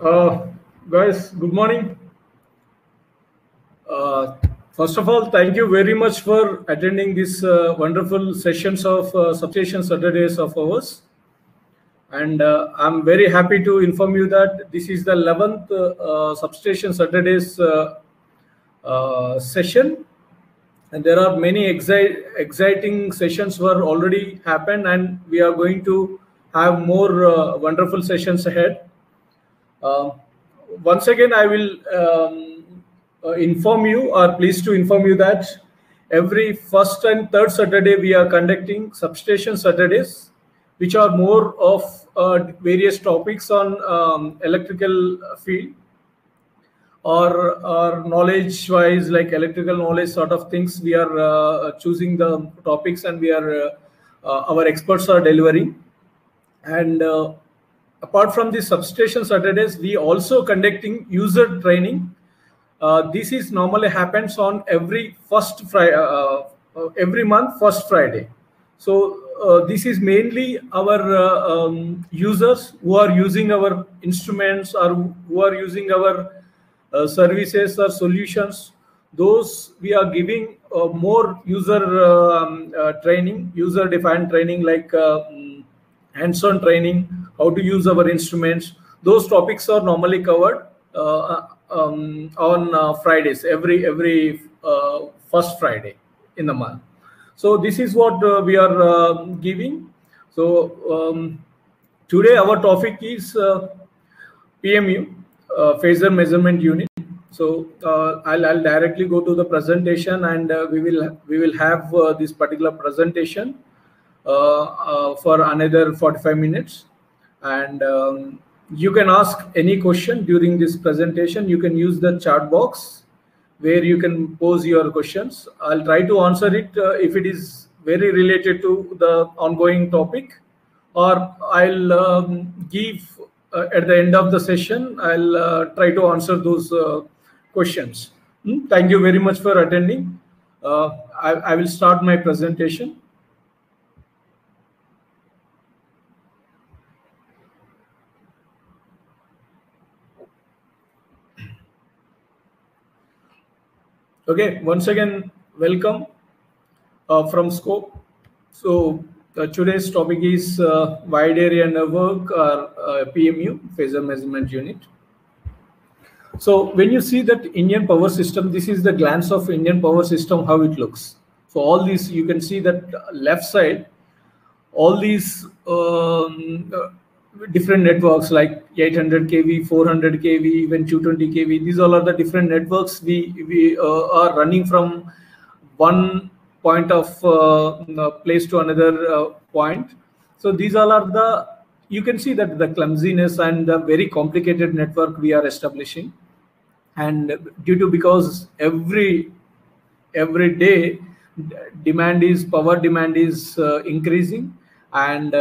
Uh, Guys, good morning. First of all, thank you very much for attending this wonderful sessions of Substation Saturdays of ours. And I'm very happy to inform you that this is the 11th Substation Saturdays session. And there are many exciting sessions were already happened, and we are going to have more wonderful sessions ahead. Uh, Once again, I will inform you, or pleased to inform you, that every first and third Saturday we are conducting Substation Saturdays, which are more of various topics on electrical field, or knowledge wise, like electrical knowledge sort of things. We are choosing the topics, and we are our experts are delivering. And apart from the Substation Saturdays, we also conducting user training. This is normally happens on every first Friday, every month, first Friday. So this is mainly our users who are using our instruments, or who are using our services or solutions. Those we are giving more user training, user defined training, like hands-on training, how to use our instruments. Those topics are normally covered on Fridays, every first Friday in the month. So this is what we are giving. So today our topic is PMU, phasor measurement unit. So I'll directly go to the presentation, and we will have this particular presentation for another 45 minutes. And you can ask any question during this presentation. You can use the chat box where you can pose your questions. I'll try to answer it if it is very related to the ongoing topic, or I'll give at the end of the session, I'll try to answer those questions. Thank you very much for attending. I will start my presentation. Okay, once again, welcome from Scope. So today's topic is wide area network, or PMU, phasor measurement unit. So when you see that Indian power system, this is the glance of Indian power system, how it looks. So all these, you can see that left side, all these different networks like 800 kV, 400 kV, even 220 kV. These all are the different networks we are running from one point of place to another point. So these all are the, you can see that the clumsiness and the very complicated network we are establishing. And due to, because every day power demand is increasing, and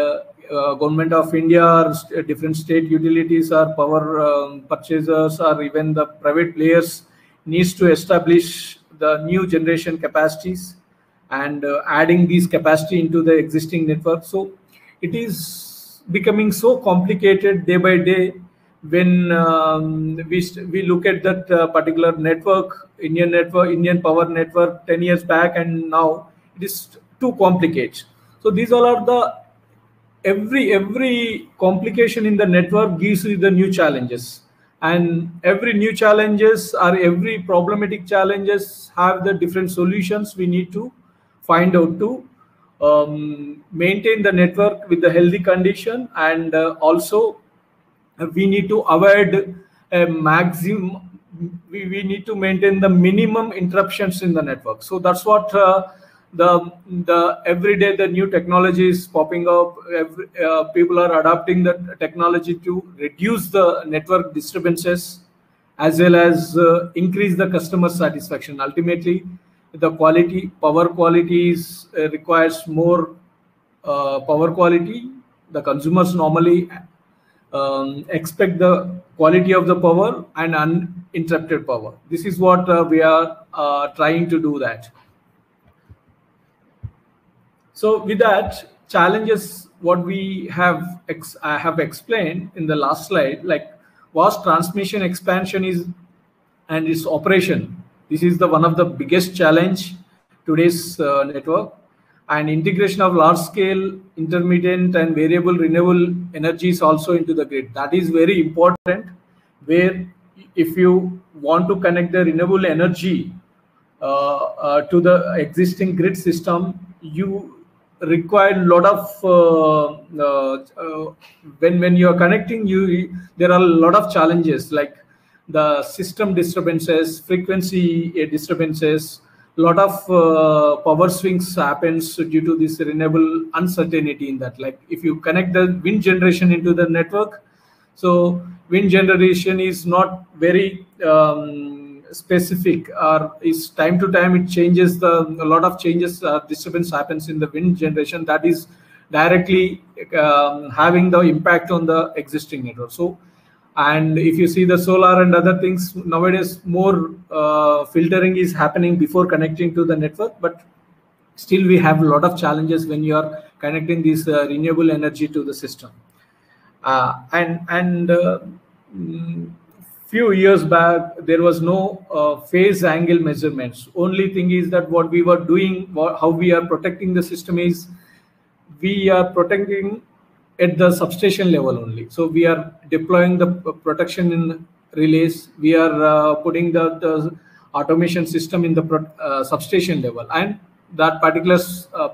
government of India, or different state utilities, or power purchasers, or even the private players needs to establish the new generation capacities, and adding these capacity into the existing network. So it is becoming so complicated day by day. When we look at that particular network, Indian power network 10 years back and now, it is too complicated. So these all are the, every complication in the network gives you the new challenges, and every new challenges, or every problematic challenges, have the different solutions we need to find out to maintain the network with the healthy condition. And also we need to avoid a maximum, we need to maintain the minimum interruptions in the network. So that's what the every day the new technology is popping up. People are adopting the technology to reduce the network disturbances, as well as increase the customer satisfaction. Ultimately, the power quality requires more power quality. The consumers normally expect the quality of the power and uninterrupted power. This is what we are trying to do that. So with that, challenges what we have I have explained in the last slide, like vast transmission expansion is and its operation. This is the one of the biggest challenge today's network, and integration of large scale intermittent and variable renewable energies also into the grid. That is very important, where if you want to connect the renewable energy to the existing grid system, you require a lot of when you are connecting, there are a lot of challenges like the system disturbances, frequency disturbances, lot of power swings happens due to this renewable uncertainty in that. Like if you connect the wind generation into the network, so wind generation is not very specific, or is time to time it changes. A lot of changes, disturbance happens in the wind generation that is directly having the impact on the existing network. So, and if you see the solar and other things nowadays, more filtering is happening before connecting to the network, but still we have a lot of challenges when you are connecting this renewable energy to the system. Few years back, there was no phase angle measurements. Only thing is that what we were doing, how we are protecting the system is we are protecting at the substation level only. So we are deploying the protection in relays. We are putting the automation system in the substation level, and that particular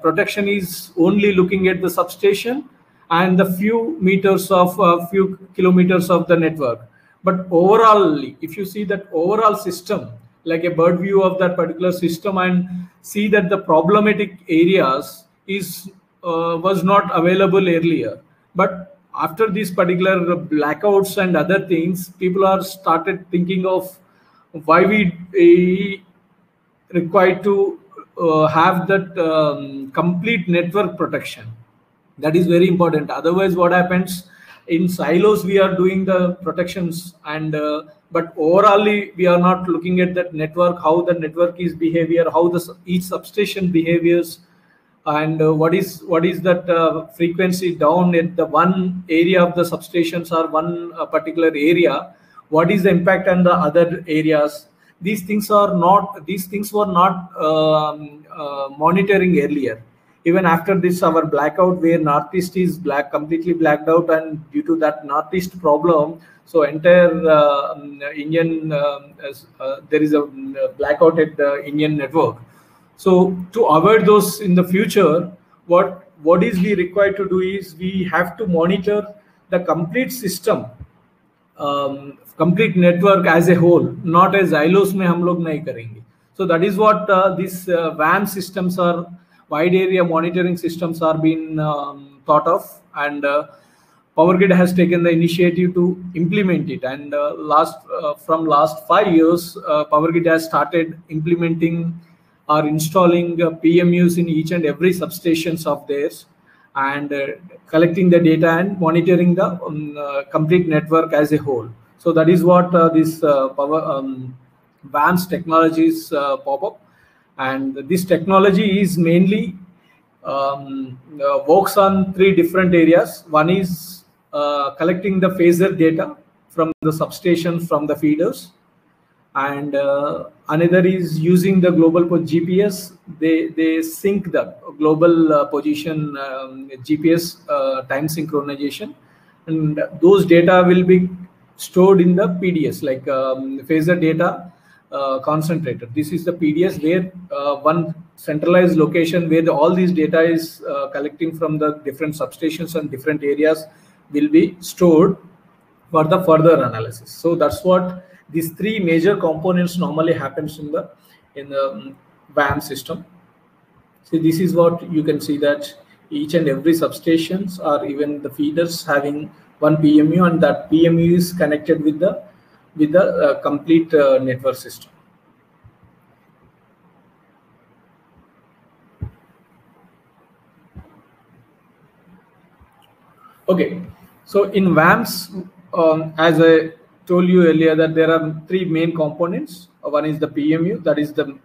protection is only looking at the substation and the few meters of few kilometers of the network. But overall, if you see that overall system, like a bird view of that particular system, and see that the problematic areas is was not available earlier. But after these particular blackouts and other things, people are started thinking of why we require to have that complete network protection. That is very important. Otherwise, what happens in silos, we are doing the protections, and but overallly we are not looking at that network, how the network is behavior, how each substation behaviors, and what is that frequency down at the one area of the substations or one particular area, what is the impact on the other areas. These things were not monitoring earlier. Even after this, our blackout, where Northeast is completely blacked out, and due to that Northeast problem, so entire Indian there is a blackout at the Indian network. So to avoid those in the future, what is we required to do is we have to monitor the complete system, complete network as a whole, not as silos mein hum log nahi karenge. So that is what these WAM systems are, wide area monitoring systems are being thought of, and PowerGrid has taken the initiative to implement it. And from last 5 years, PowerGrid has started implementing or installing PMUs in each and every substations of theirs, and collecting the data and monitoring the complete network as a whole. So that is what this WAMS technologies pop up. And this technology is mainly works on 3 different areas. One is collecting the phasor data from the substation, from the feeders, and another is using the global GPS. They sync the global position GPS time synchronization, and those data will be stored in the PDS, like phasor data concentrated. This is the PDS, where one centralized location where all these data is collecting from the different substations and different areas will be stored for the further analysis. So that's what these 3 major components normally happens in the WAM system. So this is what you can see, that each and every substations or even the feeders having one PMU, and that PMU is connected with the complete network system. Okay, so in WAMs, as I told you earlier, that there are 3 main components. One is the PMU, that is the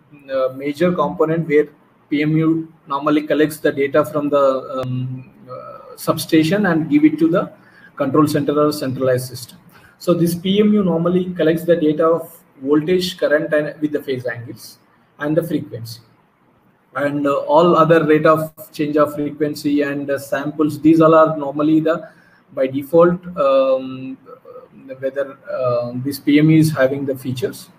major component where PMU normally collects the data from the substation and give it to the control center or centralized system. So this PMU normally collects the data of voltage, current, and with the phase angles and the frequency, and all other rate of change of frequency and samples. These all are normally the by default, whether this PMU is having the features.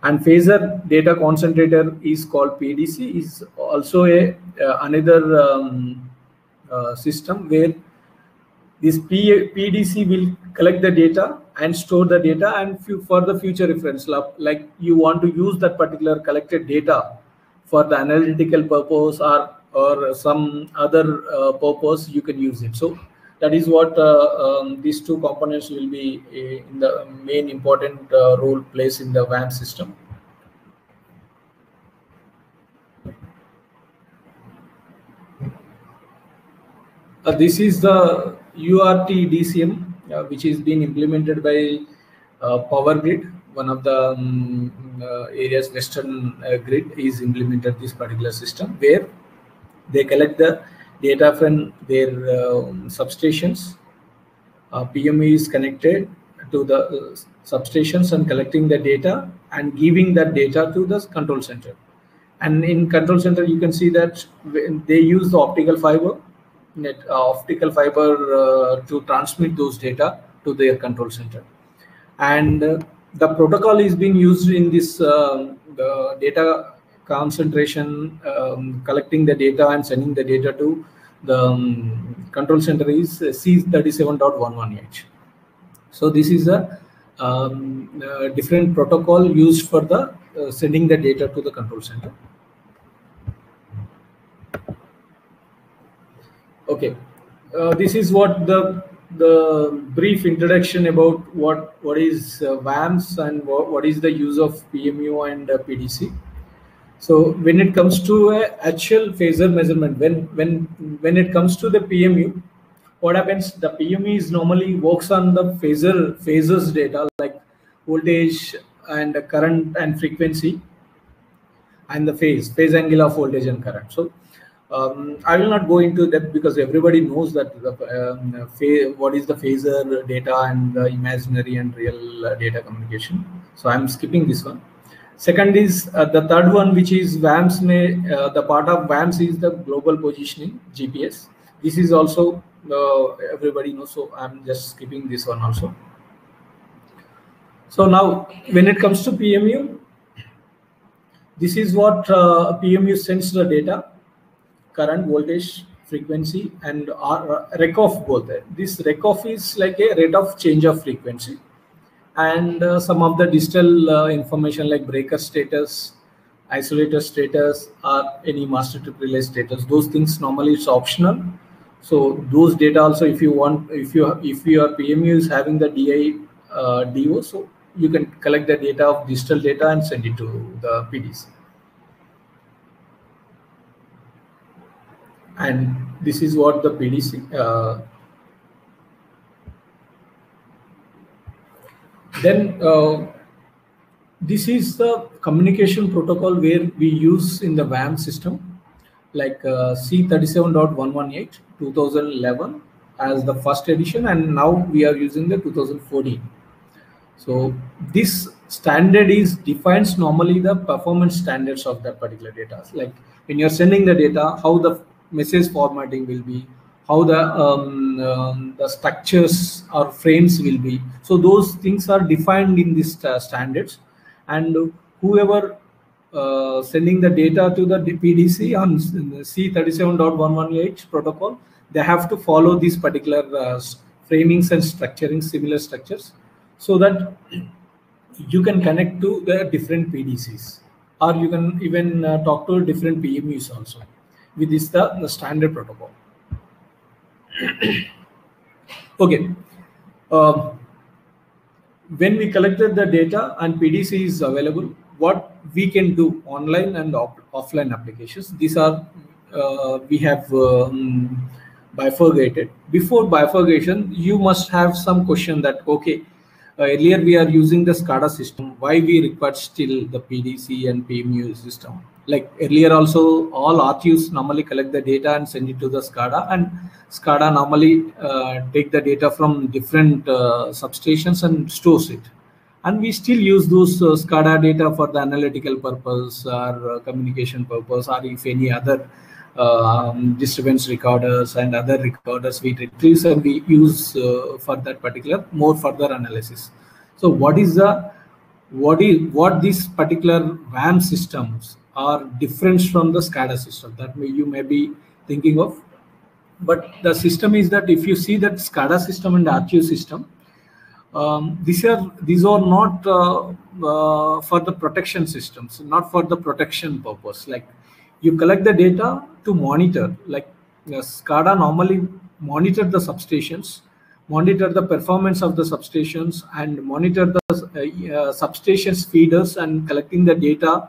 And phasor data concentrator is called PDC, is also a another system where this PDC will collect the data and store the data, and for the future reference, like you want to use that particular collected data for the analytical purpose or some other purpose, you can use it. So that is what these two components will be in the main important role plays in the WAM system. This is the UART DCM, which is being implemented by Power Grid. One of the areas, Western Grid, is implemented this particular system where they collect the data from their substations. PMU is connected to the substations and collecting the data and giving that data to the control center. And in control center, you can see that they use the optical fiber to transmit those data to their control center. And the protocol is being used in this the data concentration, collecting the data and sending the data to the control center is C37.118. So this is a different protocol used for the sending the data to the control center. Okay, this is what the brief introduction about what is WAMs and what is the use of PMU and PDC. So when it comes to actual phasor measurement, when it comes to the PMU, what happens? The PMU is normally works on the phasors data like voltage and current and frequency and the phase angle of voltage and current. So I will not go into that because everybody knows that what is the phasor data and the imaginary and real data communication. So I'm skipping this one. Second is the third one, which is WAMs. The part of WAMs is the global positioning, GPS. This is also everybody knows. So I'm just skipping this one also. So now when it comes to PMU, this is what PMU sends the data. Current, voltage, frequency, and rec of both. This rec of is like a rate of change of frequency, and some of the digital information like breaker status, isolator status, or any master trip relay status. Those things normally it's optional. So those data also, if you want, if your PMU is having the DO, so you can collect the data of digital data and send it to the PDC. And this is what the PDC. This is the communication protocol where we use in the WAM system, like C37.118 2011 as the first edition, and now we are using the 2014. So this standard defines normally the performance standards of that particular data. Like when you're sending the data, how the message formatting will be, how the structures or frames will be. So those things are defined in these standards, and whoever sending the data to the PDC on C37.118 protocol, they have to follow these particular framings and structuring, similar structures, so that you can connect to the different PDCs, or you can even talk to different PMUs also with this the standard protocol. Okay, when we collected the data and PDC is available, what we can do online and offline applications. These are we have bifurcated. Before bifurcation, you must have some question that okay, earlier we are using the SCADA system. Why we require still the PDC and PMU system? Like earlier also, all RTUs normally collect the data and send it to the SCADA, and SCADA normally take the data from different substations and stores it. And we still use those SCADA data for the analytical purpose or communication purpose, or if any other disturbance recorders and other recorders we retrieve and we use for that particular more further analysis. So what these particular WAM systems are different from the SCADA system that you may be thinking of. But the system is that if you see that SCADA system and RTU system, these are not for the protection systems, not for the protection purpose. Like you collect the data to monitor, like SCADA normally monitor the substations, monitor the performance of the substations, and monitor the substations feeders, and collecting the data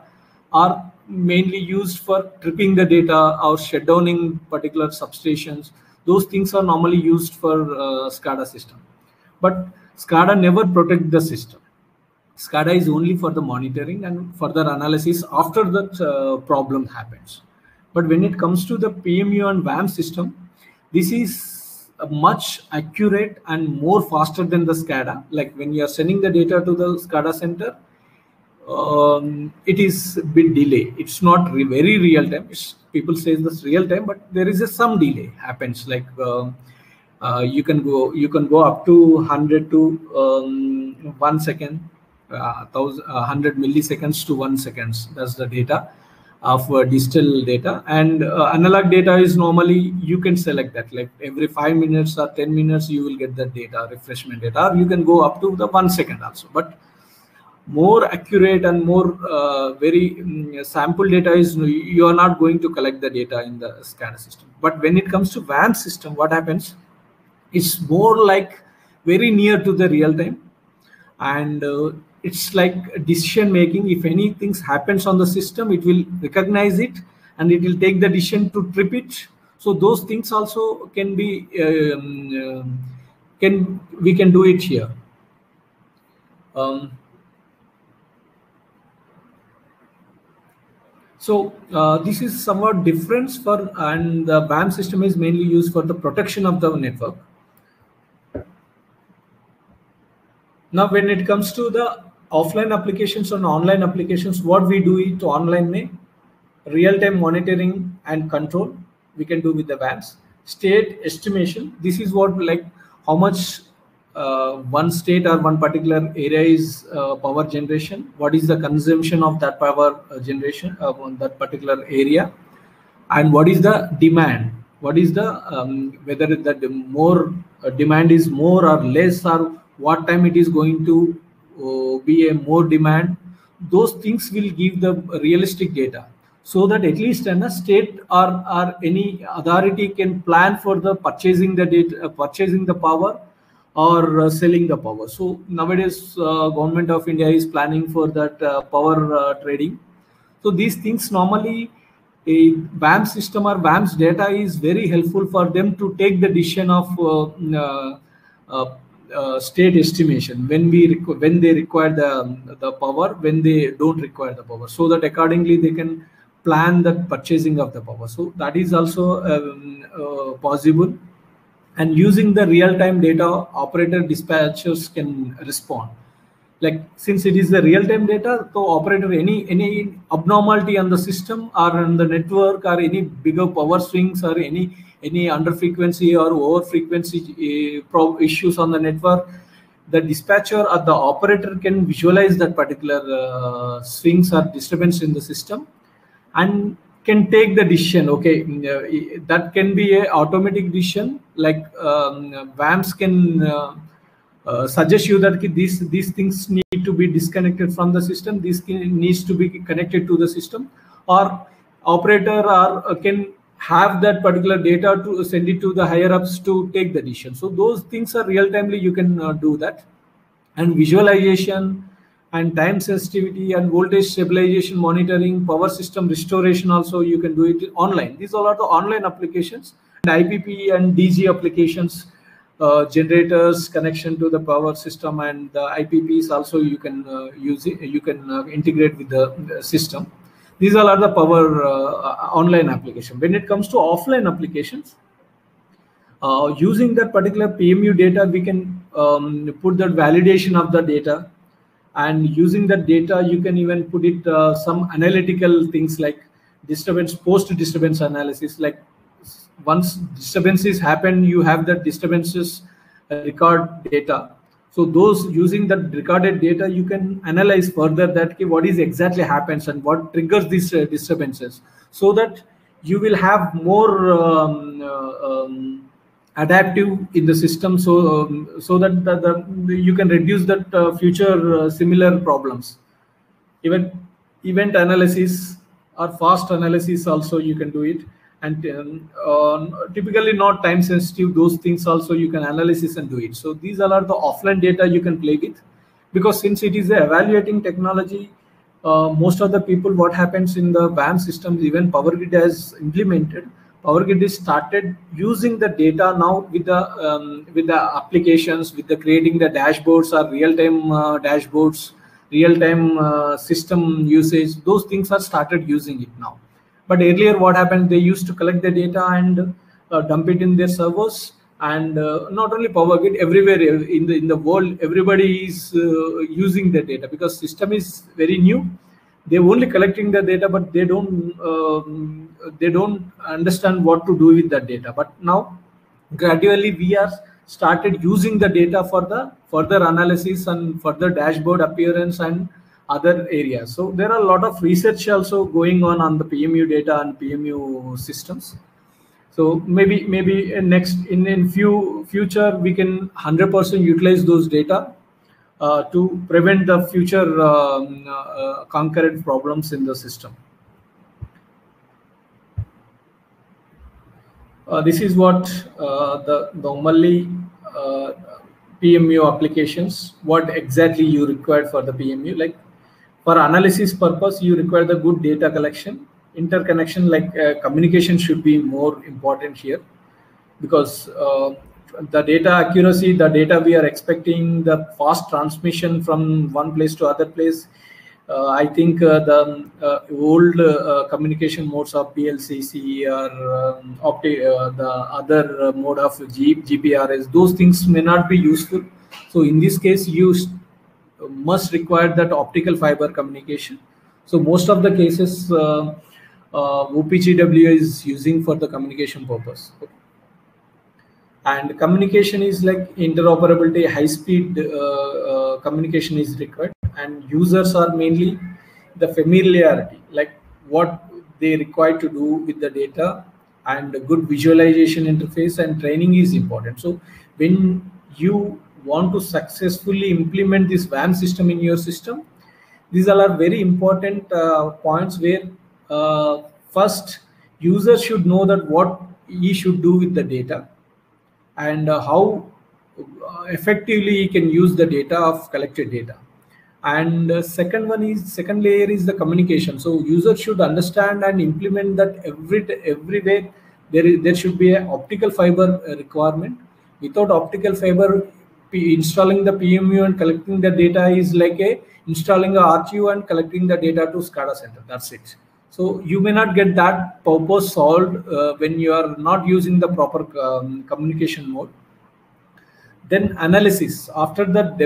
are mainly used for tripping the data or shutdowning particular substations. Those things are normally used for SCADA system. But SCADA never protect the system. SCADA is only for the monitoring and further analysis after that problem happens. But when it comes to the PMU and WAM system, this is much accurate and more faster than the SCADA. Like when you are sending the data to the SCADA center, it is a bit delay. It's not very real time. People say this real time, but there is some delay happens. Like you can go up to 100 to 1 second, 100 milliseconds to 1 second. That's the data of digital data, and analog data is normally you can select that, like every 5 minutes or 10 minutes you will get the data, refreshment data, or you can go up to the 1 second also. But more accurate and more very sample data is you are not going to collect the data in the SCADA system. But when it comes to WAM system, what happens? It's more like very near to the real time, and it's like decision making. If anything happens on the system, it will recognize it and it will take the decision to trip it. So those things also can be we can do it here. So this is somewhat different for, and the WAM system is mainly used for the protection of the network. Now, when it comes to the offline applications and online applications, what we do it online में real-time monitoring and control we can do with the WAMs. State estimation, this is what, like how much one state or one particular area is power generation, what is the consumption of that power generation on that particular area, and what is the demand, what is the whether the more demand is more or less, or what time it is going to be a more demand. Those things will give the realistic data, so that at least a state or any authority can plan for the purchasing the data, purchasing the power or selling the power. So nowadays government of India is planning for that power trading. So these things normally a WAM system or WAM's data is very helpful for them to take the decision of state estimation when they require the power, when they don't require the power, so that accordingly they can plan the purchasing of the power. So that is also possible. And using the real-time data, operator dispatchers can respond. Like since it is the real-time data, so operator any abnormality on the system or on the network, or any bigger power swings, or any under frequency or over frequency issues on the network, the dispatcher or the operator can visualize that particular swings or disturbance in the system and can take the decision. Okay, that can be a automatic decision. Like WAMs can suggest you that these things need to be disconnected from the system, this needs to be connected to the system, or operator can have that particular data to send it to the higher ups to take the decision. So those things are real timely, you can do that. And visualization and time sensitivity and voltage stabilization monitoring, power system restoration, also you can do it online. These all are the online applications. And IPP and DG applications, generators connection to the power system, and the IPPs also you can use it. You can integrate with the system. These all are the power online application. When it comes to offline applications, using that particular PMU data, we can put that validation of the data, and using that data, you can even put it some analytical things like disturbance, post-disturbance analysis. Like once disturbances happen, you have the disturbances record data. So those using that recorded data, you can analyze further that okay, what is exactly happens and what triggers these disturbances, so that you will have more adaptive in the system, so that you can reduce that future similar problems. Even event analysis or fast analysis also you can do it, and typically not time sensitive, those things also you can analysis and do it. So these all are the offline data you can play with, because since it is a evaluating technology, most of the people, what happens in the WAM systems, even PowerGrid has implemented, PowerGrid is started using the data now with the applications, with the creating the dashboards or real-time dashboards, real-time system usage. Those things are started using it now. But earlier, what happened? They used to collect the data and dump it in their servers. And not only PowerGrid, everywhere in the world, everybody is using the data, because system is very new. They're only collecting the data, but they don't understand what to do with that data. But now, gradually, we are started using the data for the further analysis and further dashboard appearance and other areas. So there are a lot of research also going on the PMU data and PMU systems. So maybe next in future we can 100% utilize those data to prevent the future concurrent problems in the system. This is what the normally PMU applications, what exactly you require for the PMU. Like for analysis purpose, you require the good data collection, interconnection, like communication should be more important here, because the data accuracy, the data we are expecting, the fast transmission from one place to other place. I think the old communication modes of PLCC or the other mode of GPRS, those things may not be useful. So in this case, you must require that optical fiber communication. So most of the cases, OPGW is using for the communication purpose. And communication is like interoperability, high-speed communication is required, and users are mainly the familiarity, like what they require to do with the data, and a good visualization interface and training is important. So when you want to successfully implement this WAM system in your system, these all are very important points where first user should know that what he should do with the data, and how effectively he can use the data of collected data. And second layer is the communication. So user should understand and implement that everywhere there should be an optical fiber requirement. Without optical fiber, installing the PMU and collecting the data is like installing a RTU and collecting the data to SCADA center. That's it. So you may not get that purpose solved when you are not using the proper communication mode. Then analysis. After that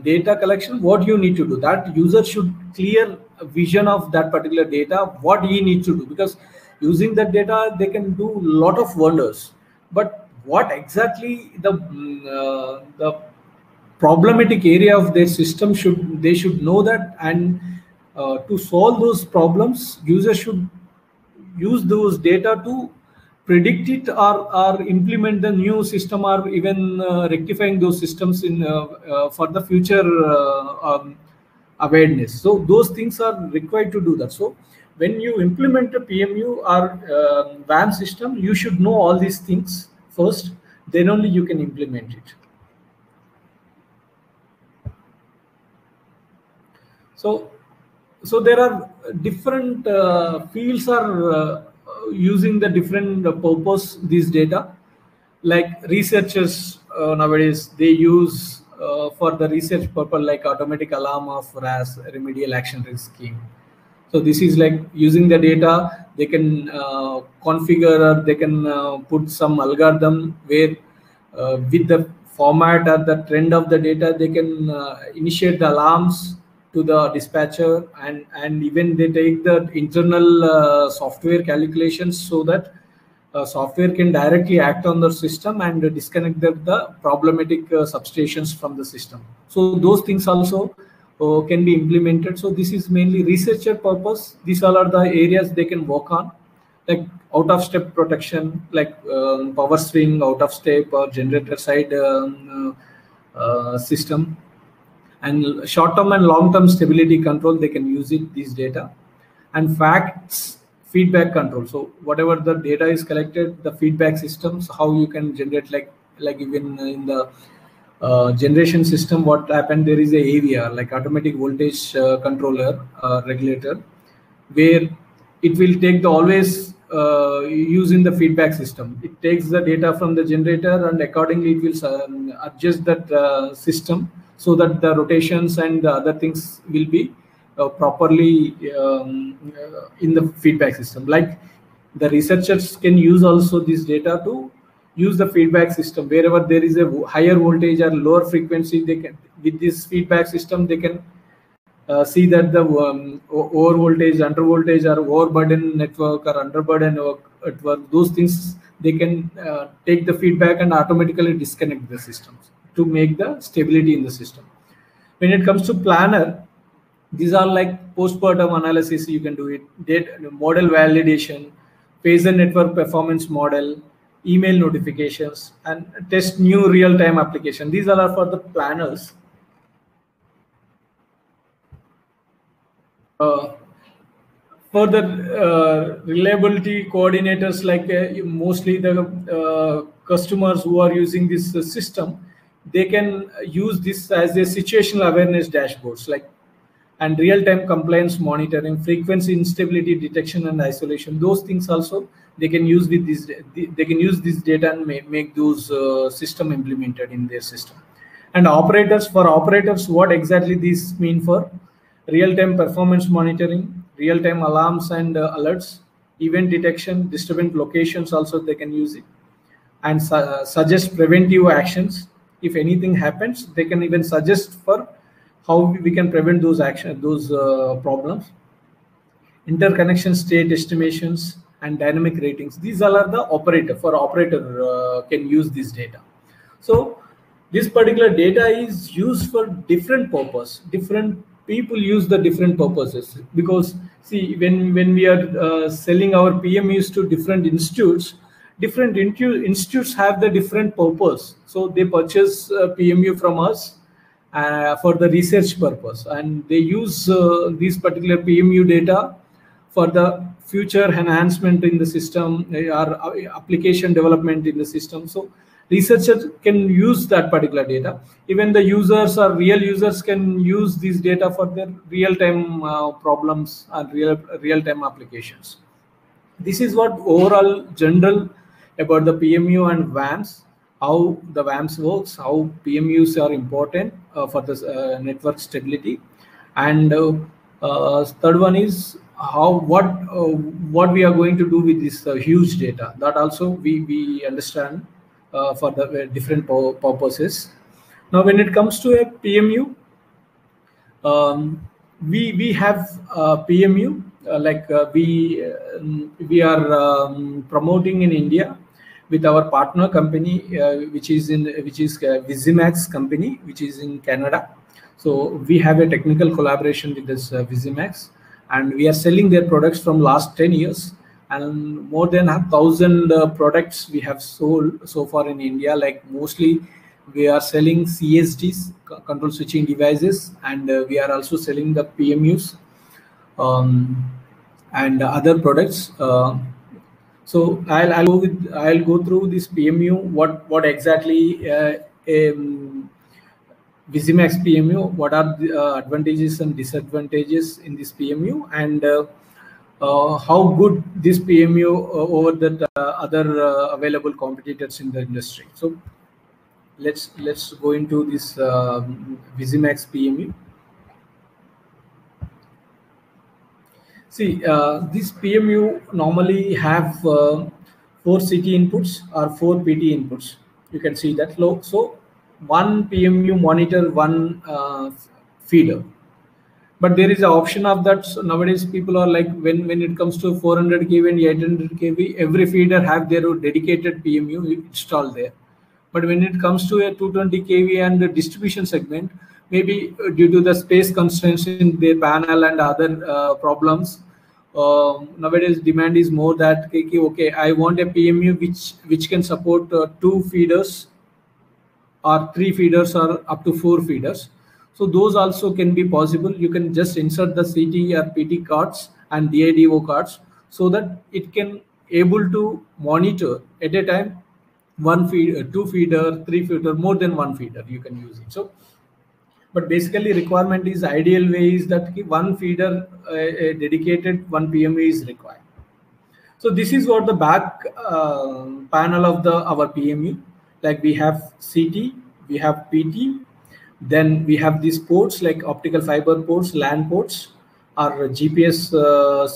data collection, what you need to do, that user should clear a vision of that particular data, what he needs to do, because using that data, they can do a lot of wonders. But what exactly the problematic area of their system they should know that, and to solve those problems, users should use those data to predict it or implement the new system, or even rectifying those systems in for the future awareness. So those things are required to do that. So when you implement a PMU or WAM system, you should know all these things first, then only you can implement it. So there are different fields are using the different purpose these data. Like researchers nowadays, they use for the research purpose, like automatic alarm of RAS, remedial action risk scheme. So this is like using the data, they can configure, or they can put some algorithm where with the format or the trend of the data, they can initiate the alarms to the dispatcher, and even they take the internal software calculations so that software can directly act on the system and disconnect the problematic substations from the system. So those things also can be implemented. So this is mainly researcher purpose. These all are the areas they can work on, like out of step protection, like power swing, out of step, or generator side system, and short-term and long-term stability control. They can use it, these data, and facts feedback control. So whatever the data is collected, the feedback systems, how you can generate, like even in the generation system, what happened, there is a AVR, like automatic voltage controller regulator, where it will take the always use in the feedback system. It takes the data from the generator, and accordingly it will adjust that system so that the rotations and the other things will be properly in the feedback system. Like the researchers can use also this data to use the feedback system wherever there is a higher voltage or lower frequency. They can, with this feedback system, they can see that the over voltage, under voltage, or overburden network or underburden network, those things they can take the feedback and automatically disconnect the systems to make the stability in the system. When it comes to planner, these are like postpartum analysis. You can do it, data model validation, phasor network performance model, email notifications, and test new real-time application. These all are for the planners. For the reliability coordinators, like mostly the customers who are using this system, they can use this as a situational awareness dashboards, like, and real-time compliance monitoring, frequency instability detection and isolation. Those things also they can use with this. They can use this data and make those system implemented in their system. And operators, for operators, what exactly these mean for real-time performance monitoring, real-time alarms and alerts, event detection, disturbance locations also they can use it, and suggest preventive actions. If anything happens, they can even suggest for how we can prevent those problems. Interconnection state estimations and dynamic ratings. These all are the operator. For operator can use this data. So this particular data is used for different purpose. Different people use the different purposes, because see, when we are selling our PMUs to different institutes, different institutes have the different purpose. So they purchase PMU from us for the research purpose, and they use these particular PMU data for the future enhancement in the system or application development in the system. So researchers can use that particular data. Even the users or real users can use this data for their real-time problems and real-time applications. This is what overall general about the PMU and VAMs, how the VAMs works, how PMUs are important for the network stability. And third one is what we are going to do with this huge data. That also we understand for the different purposes. Now, when it comes to a PMU, we have PMU we are promoting in India with our partner company, which is Visimax company, which is in Canada. So we have a technical collaboration with this Visimax, and we are selling their products from last 10 years. And more than 1,000 products we have sold so far in India. Like mostly we are selling CSDs, control switching devices, and we are also selling the PMUs and other products. So I'll go through this PMU. What exactly Visimax PMU? What are the advantages and disadvantages in this PMU, and how good this PMU over the other available competitors in the industry. So let's go into this Visimax PMU. See, this PMU normally have 4 CT inputs or 4 PT inputs. You can see that. So one PMU monitor, one feeder. But there is an option of that. So nowadays, people are like, when it comes to 400 kV and 800 kV, every feeder have their dedicated PMU installed there. But when it comes to a 220 kV and the distribution segment, maybe due to the space constraints in their panel and other problems, nowadays demand is more that okay, I want a PMU which can support 2 feeders or 3 feeders or up to 4 feeders. So those also can be possible. You can just insert the CT or PT cards and DIDO cards so that it can able to monitor at a time 1 feed, 2 feeder, 3 feeder, more than 1 feeder you can use it. So, but basically requirement is ideal way is that 1 feeder, a dedicated 1 PMU is required. So this is what the back panel of our PMU. Like we have CT, we have PT, then we have these ports like optical fiber ports, LAN ports, or GPS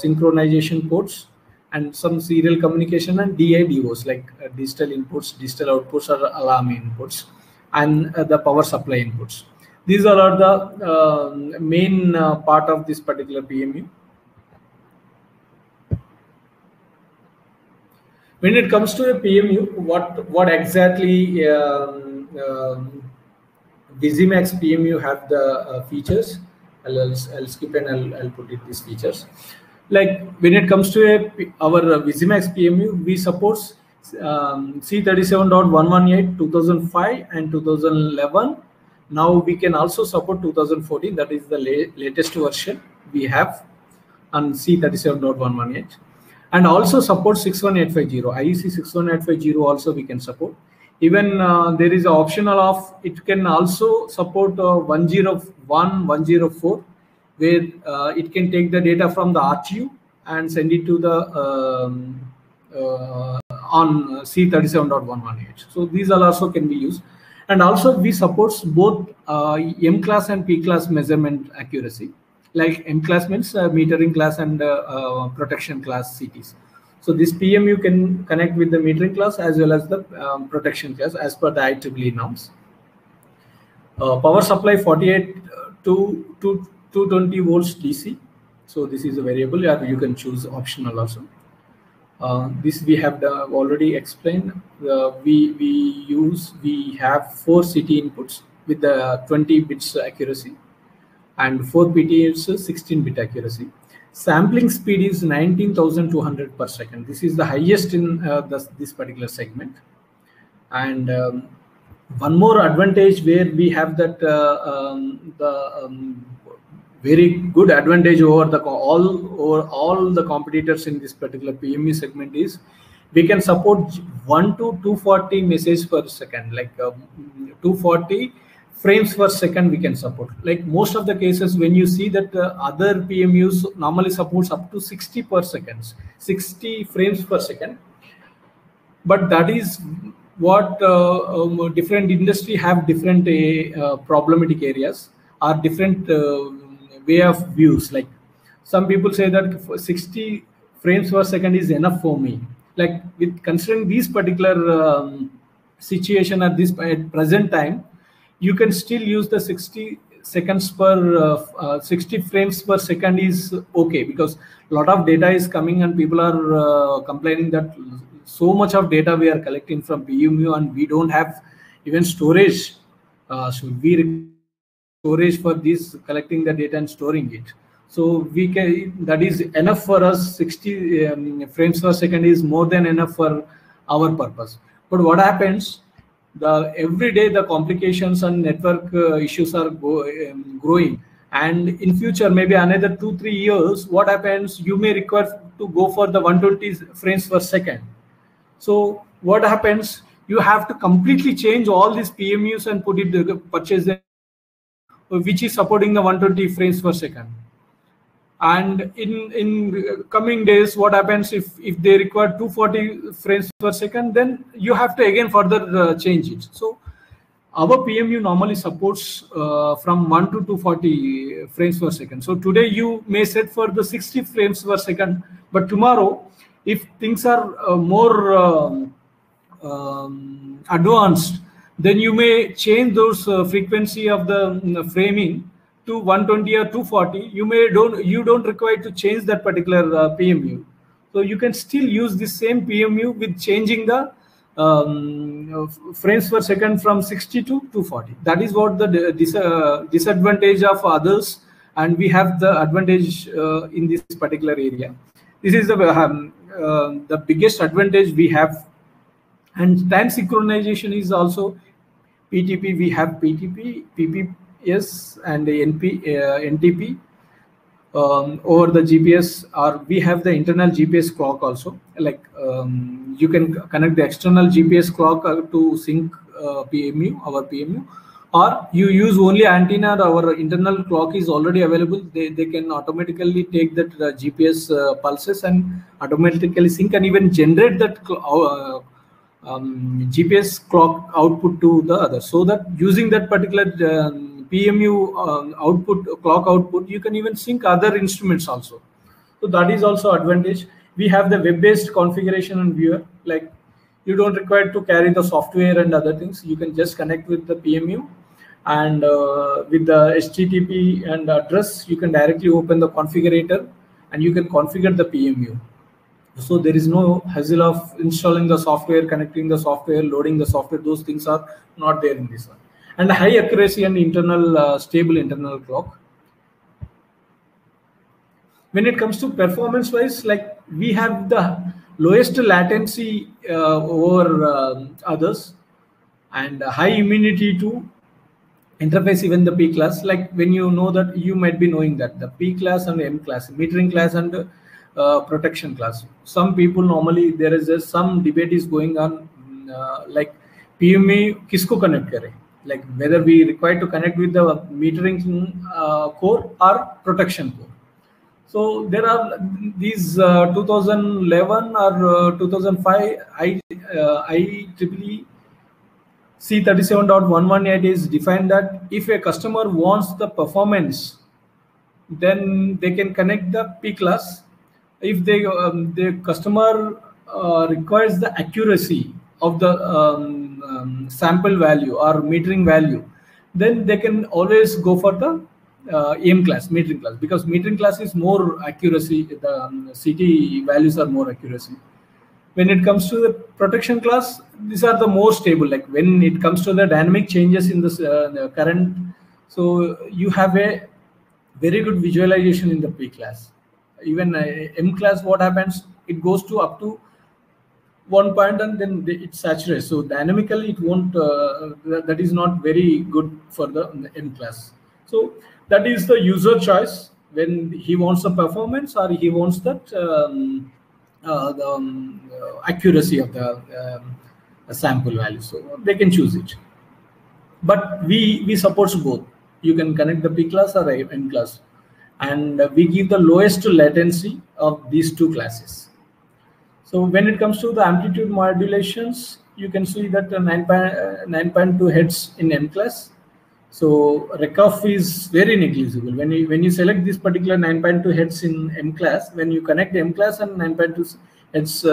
synchronization ports, and some serial communication and DIDOs like digital inputs, digital outputs, or alarm inputs, and the power supply inputs. These are the main part of this particular PMU. When it comes to a PMU, what exactly Visimax PMU have the features? I'll skip and I'll put it these features. Like when it comes to our Visimax PMU, we support C37.118 2005 and 2011. Now we can also support 2014. That is the latest version we have on C37.118. And also support 61850, IEC 61850 also we can support. Even there is an optional of, it can also support 101, 104, where it can take the data from the RTU and send it to the on C37.118. So these are also can be used. And also we support both M class and P class measurement accuracy. Like M class means metering class and protection class CTs. So this PMU can connect with the metering class as well as the protection class as per the IEEE norms. Power supply 48 to 220 volts DC. So this is a variable, or you can choose optional also. This we have already explained. We have 4 CT inputs with the 20 bits accuracy, and 4 PT is 16-bit accuracy. Sampling speed is 19,200 per second. This is the highest in this particular segment. And one more advantage where we have that very good advantage over all the competitors in this particular PMU segment is we can support 1 to 240 messages per second, like 240 frames per second we can support. Like most of the cases when you see that other PMUs normally supports up to 60 per second, 60 frames per second. But that is what different industry have different problematic areas or different way of views. Like some people say that 60 frames per second is enough for me. Like with considering these particular situation at this present time, you can still use the 60 seconds per 60 frames per second is okay, because a lot of data is coming and people are complaining that so much of data we are collecting from PMU and we don't have even storage. Should we storage for this collecting the data and storing it? So we can, that is enough for us. 60 frames per second is more than enough for our purpose. But what happens? Every day the complications and network issues are growing, and in future maybe another 2-3 years, what happens, you may require to go for the 120 frames per second. So what happens, you have to completely change all these PMUs and purchase them, which is supporting the 120 frames per second. And in coming days, what happens if they require 240 frames per second, then you have to again further change it. So our PMU normally supports from 1 to 240 frames per second. So today you may set for the 60 frames per second, but tomorrow, if things are more advanced, then you may change those frequency of the framing to 120 or 240. You don't require to change that particular PMU. So you can still use the same PMU with changing the frames per second from 60 to 240. That is what the disadvantage of others, and we have the advantage in this particular area. This is the biggest advantage we have. And time synchronization is also PTP. We have PTP, PPS, and NTP. Over the GPS, or we have the internal GPS clock also. Like you can connect the external GPS clock to sync PMU, our PMU, or you use only antenna. Our internal clock is already available. They can automatically take that GPS pulses and automatically sync, and even generate that GPS clock output to the other, so that using that particular PMU clock output, you can even sync other instruments also. So that is also advantage. We have the web-based configuration and viewer. Like you don't require to carry the software and other things. You can just connect with the PMU, and with the HTTP and address, you can directly open the configurator and you can configure the PMU. So there is no hassle of installing the software, connecting the software, loading the software. Those things are not there in this one. And high accuracy and internal stable internal clock. When it comes to performance wise, like we have the lowest latency over others, and high immunity to interface even the P class. Like when you know that, you might be knowing that the P class and M class, metering class and protection class. Some people normally, there is some debate is going on, like PMU kisko connect kare, like whether we require to connect with the metering core or protection core. So there are these 2011 or 2005 IEEE C37.118 is defined that if a customer wants the performance, then they can connect the P class. If the customer requires the accuracy of the sample value or metering value, then they can always go for the M class, metering class, because metering class is more accuracy. The CT values are more accuracy. When it comes to the protection class, these are the more stable. Like when it comes to the dynamic changes in the current, so you have a very good visualization in the P class. Even M class, what happens? It goes to up to one point and then it saturates. So dynamically, it won't. That is not very good for the M class. So that is the user choice when he wants the performance or he wants that accuracy of the sample value. So they can choose it. But we support both. You can connect the P class or M class, and we give the lowest latency of these two classes. So when it comes to the amplitude modulations, you can see that 9.2 hertz in M class. So RECOF is very negligible. When you select this particular 9.2 hertz in M class, when you connect M class and 9.2 hertz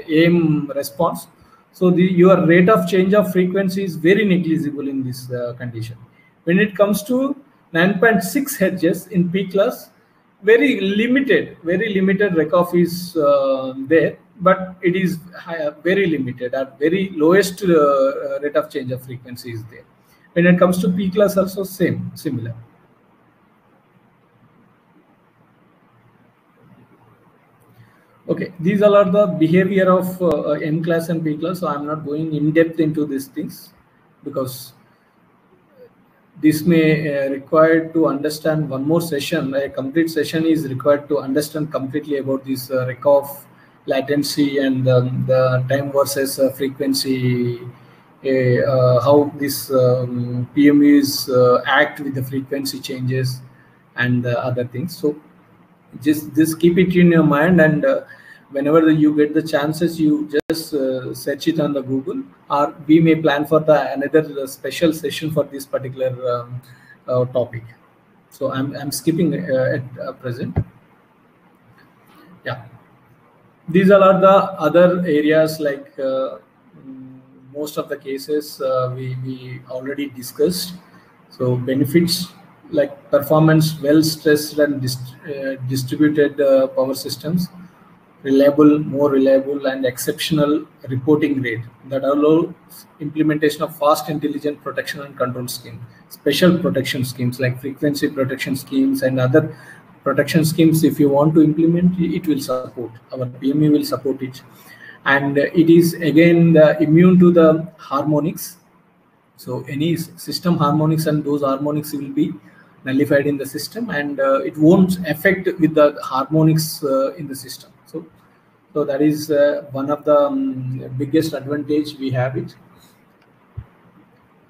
AM response, so your rate of change of frequency is very negligible in this condition. When it comes to 9.6 hertz in P class, very limited RECOF is there, but it is very limited. At very lowest rate of change of frequency is there. When it comes to P class, also similar. Okay, these all are the behavior of M class and P class. So I'm not going in depth into these things because this may require to understand one more session. A complete session is required to understand completely about this RECOF, latency, and the time versus frequency, how this PMUs act with the frequency changes and other things. So just keep it in your mind, and whenever you get the chances, you just search it on the Google, or we may plan for another special session for this particular topic. So I'm skipping at present. Yeah, these all are the other areas, like most of the cases we already discussed. So benefits like performance, well stressed and distributed power systems, more reliable and exceptional reporting rate that allow implementation of fast, intelligent protection and control scheme, special protection schemes like frequency protection schemes and other protection schemes. If you want to implement, it will support. Our PMU will support it, and it is again immune to the harmonics. So any system harmonics and those harmonics will be nullified in the system, and it won't affect with the harmonics in the system. So that is one of the biggest advantage we have it.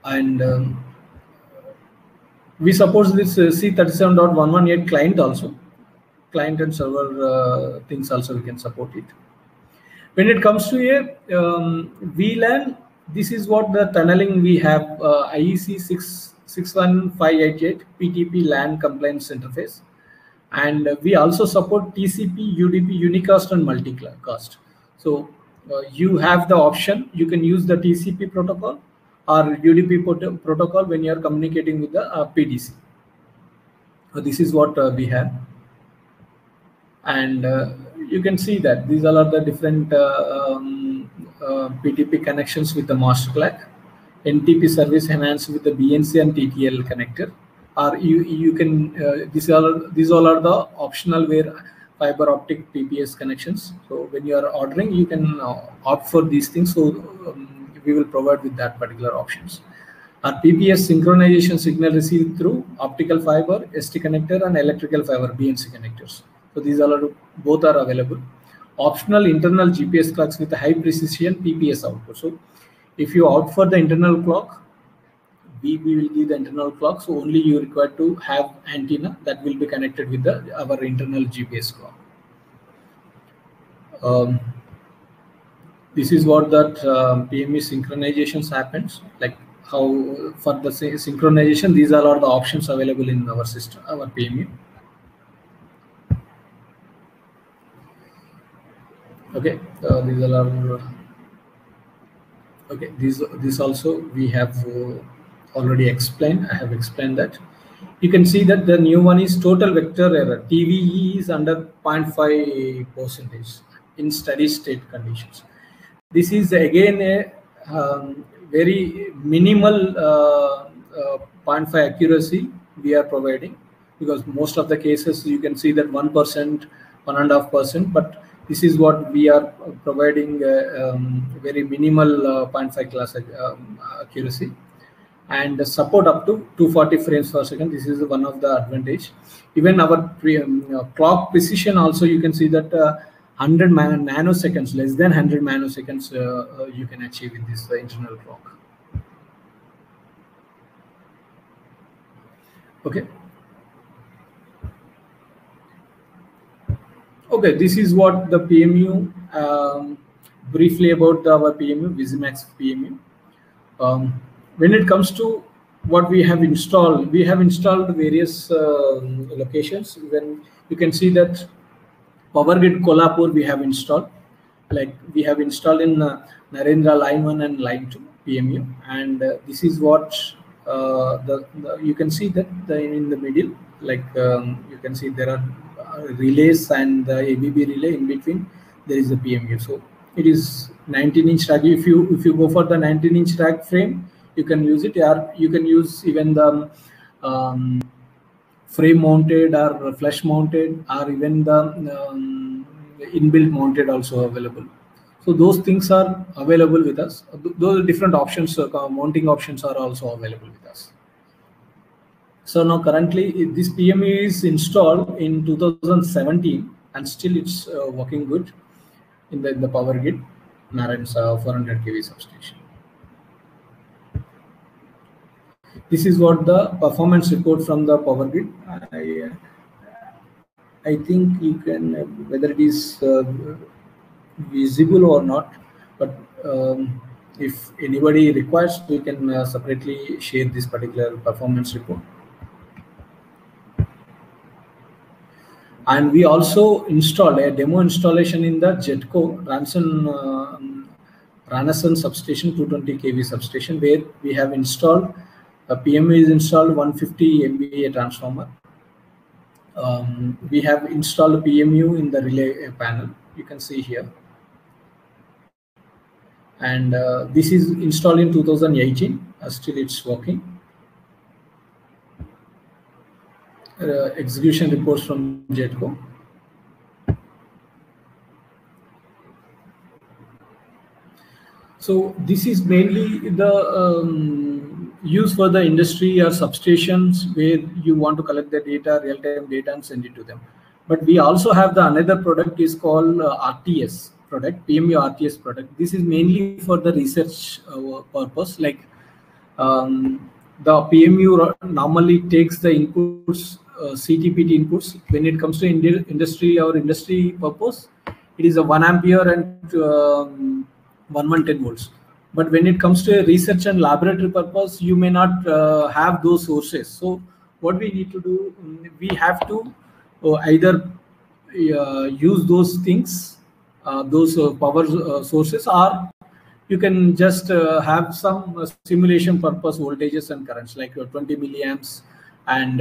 And we support this C37.118 client also. Client and server things also we can support it. When it comes to a VLAN, this is what the tunneling we have, IEC 61588 PTP LAN compliance interface. And we also support TCP, UDP, unicast and multicast. So you have the option, you can use the TCP protocol or UDP protocol when you are communicating with the PDC. So this is what we have. And you can see that these are the different PTP connections with the master clock, NTP service enhanced with the BNC and TTL connector. Or you can these all are the optional where fiber optic PPS connections. So when you are ordering, you can opt for these things. So we will provide with that particular options. Our PPS synchronization signal received through optical fiber, ST connector, and electrical fiber BNC connectors. So these all are both are available. Optional internal GPS clocks with a high precision PPS output. So if you opt for the internal clock, we will give the internal clock. So only you require to have antenna that will be connected with our internal GPS clock. This is what that PMU synchronizations happens. Like how for the synchronization, these are the options available in our system, our PMU. Okay, these are okay. This also we have already explained. I have explained that. You can see that the new one is total vector error. TVE is under 0.5% in steady state conditions. This is again a very minimal 0.5 accuracy we are providing, because most of the cases you can see that 1%, 1.5%, but this is what we are providing very minimal 0.5 class accuracy, and support up to 240 frames per second. This is one of the advantage. Even our clock precision also, you can see that 100 nanoseconds, less than 100 nanoseconds you can achieve with this internal clock. Okay. Okay, this is what the PMU, briefly about our PMU, Visimax PMU. When it comes to what we have installed various locations. When you can see that PowerGrid Kolhapur we have installed, like we have installed in Narendra line 1 and line 2 PMU, and this is what you can see that in the middle, like you can see there are relays and the ABB relay. In between there is a PMU. So it is 19-inch rack. If you go for the 19-inch rack frame, you can use it, or you can use even the frame mounted or flush mounted, or even the inbuilt mounted also available. So those things are available with us. Those different options, mounting options are also available with us. So now currently this PMU is installed in 2017 and still it's working good in the PowerGrid Narendra 400 kV substation. This is what the performance report from the PowerGrid. I think you can, whether it is visible or not, but if anybody requires, we can separately share this particular performance report. And we also installed a demo installation in the JETCO Ranassan substation, 220 kV substation, where we have installed a PMU is installed 150 MVA transformer. We have installed PMU in the relay panel. You can see here. And this is installed in 2018. Still it's working. Execution reports from JETCO. So this is mainly the use for the industry or substations where you want to collect the data, real-time data, and send it to them. But we also have the another product is called RTS product, PMU RTS product. This is mainly for the research purpose. Like the PMU normally takes the inputs, CTPT inputs. When it comes to industry or industry purpose, it is a 1 ampere and 110 volts. But when it comes to research and laboratory purpose, you may not have those sources. So what we need to do, we have to either use those things, those power sources, or you can just have some simulation purpose voltages and currents like 20 milliamps and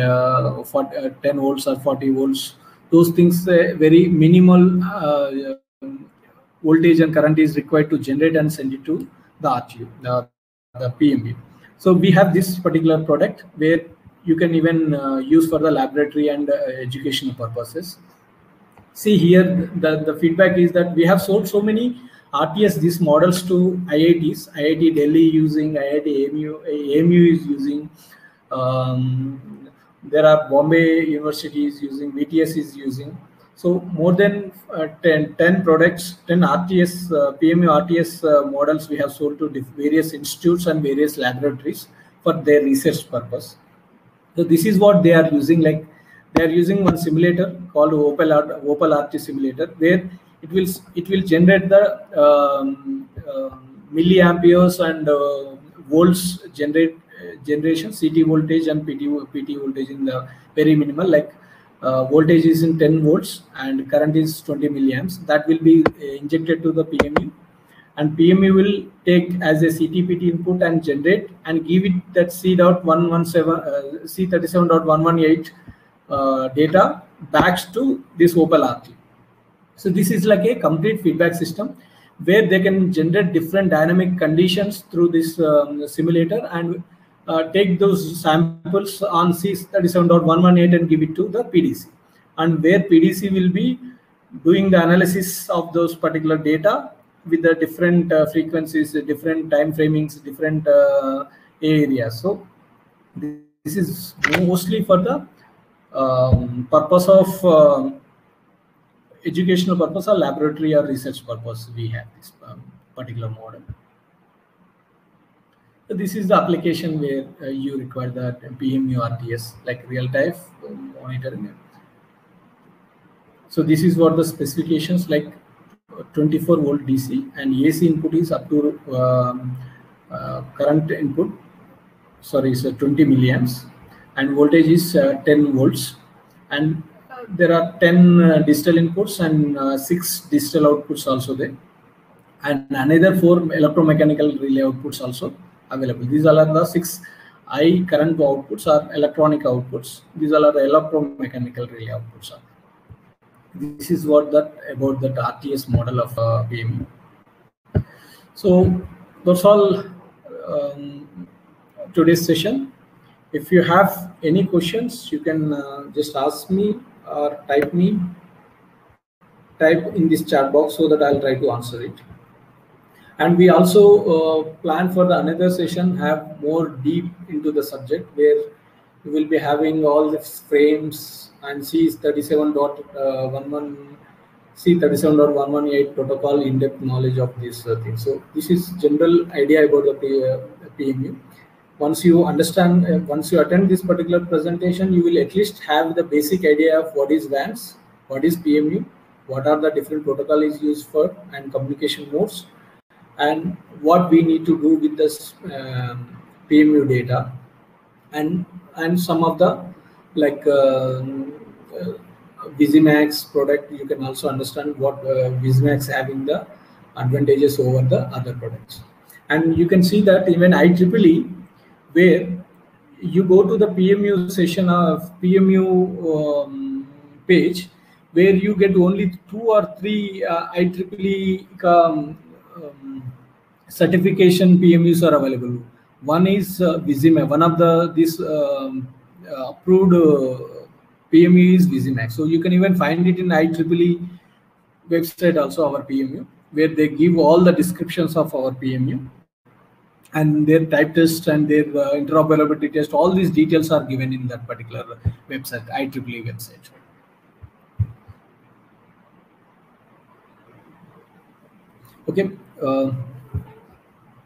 10 volts or 40 volts. Those things, very minimal voltage and current is required to generate and send it to the RTU, the PMU. So we have this particular product where you can even use for the laboratory and educational purposes. See here, the feedback is that we have sold so many RTS, these models, to IITs, IIT Delhi using, IIT AMU is using, there are Bombay universities using, VTS is using. So more than 10 products, 10 RTS, PMU RTS models we have sold to various institutes and various laboratories for their research purpose. So this is what they are using. Like they are using one simulator called Opal RT simulator, where it will generate the milliamperes and volts generation, CT voltage and PT voltage in the very minimal, like voltage is in 10 volts and current is 20 milliamps. That will be injected to the PMU, and PMU will take as a CTPT input and generate and give it that C37.118 data back to this Opal RT. So this is like a complete feedback system where they can generate different dynamic conditions through this simulator and take those samples on C37.118 and give it to the PDC, and where PDC will be doing the analysis of those particular data with the different frequencies, different time framings, different areas. So this is mostly for the purpose of educational purpose or laboratory or research purpose. We have this particular model. So this is the application where you require the PMU RTS, like real-time monitoring. So this is what the specifications, like 24 volt DC, and AC input is up to current input, sorry, so 20 milliamps, and voltage is 10 volts, and there are 10 digital inputs and 6 digital outputs also there, and another 4 electromechanical relay outputs also available. These are the 6 I current outputs are electronic outputs. These are the electromechanical relay outputs. This is what about the RTS model of PMU. So that's all today's session. If you have any questions, you can just ask me or type in this chat box so that I'll try to answer it. And we also plan for the another session, have more deep into the subject, where we will be having all the frames and C37.118 protocol, in-depth knowledge of this thing. So this is general idea about the PMU. Once you understand, once you attend this particular presentation, you will at least have the basic idea of what is VANS, what is PMU, what are the different protocol is used for and communication modes, and what we need to do with this PMU data, and some of the like Visimax product. You can also understand what Visimax having the advantages over the other products. And you can see that even IEEE, where you go to the PMU session of PMU page, where you get only 2 or 3 IEEE certification PMUs are available. One is Visimax. One of this approved PMU is Visimax. So you can even find it in IEEE website also, our PMU, where they give all the descriptions of our PMU and their type test and their interoperability test. All these details are given in that particular website, IEEE website. Okay.